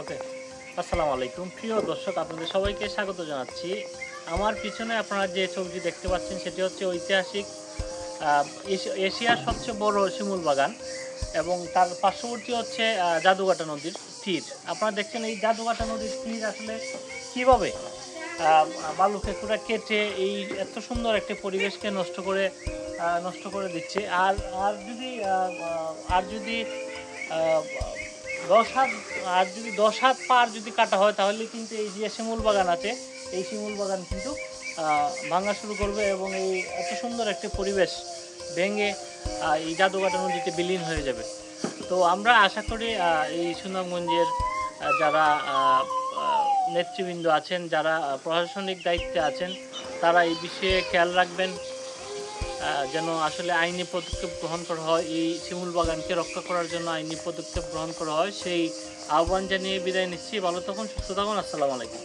ওকে, আসসালামু আলাইকুম প্রিয় দর্শক, আপনাদের সবাইকে স্বাগত জানাচ্ছি। আমার পিছনে আপনারা যে ছবিটি দেখতে পাচ্ছেন সেটি হচ্ছে ঐতিহাসিক এশিয়ার সবচেয়ে বড় শিমুল বাগান এবং তার পার্শ্ববর্তী হচ্ছে জাদুঘাটা নদীর তীর। আপনারা দেখছেন এই জাদুঘাটা নদীর তীর আসলে কীভাবে বালু খেকুড়া কেটে এই এত সুন্দর একটি পরিবেশকে নষ্ট করে দিচ্ছে। আর যদি 10 হাত পার যদি কাটা হয় তাহলে কিন্তু এই যে শিমুল বাগান আছে এই শিমুল বাগান কিন্তু ভাঙা শুরু করবে এবং এই এত সুন্দর একটি পরিবেশ ভেঙে এই জাদুঘাটা নদীতে বিলীন হয়ে যাবে। তো আমরা আশা করি এই সুনামগঞ্জের যারা নেতৃবৃন্দ আছেন, যারা প্রশাসনিক দায়িত্বে আছেন, তারা এই বিষয়ে খেয়াল রাখবেন যেন আসলে আইনি পদক্ষেপ গ্রহণ করা হয়, এই শিমুল বাগানকে রক্ষা করার জন্য আইনি পদক্ষেপ গ্রহণ করা হয়, সেই আহ্বান জানিয়ে বিদায় নিচ্ছি। ভালো থাকুন, সুস্থ থাকুন, আসসালামু আলাইকুম।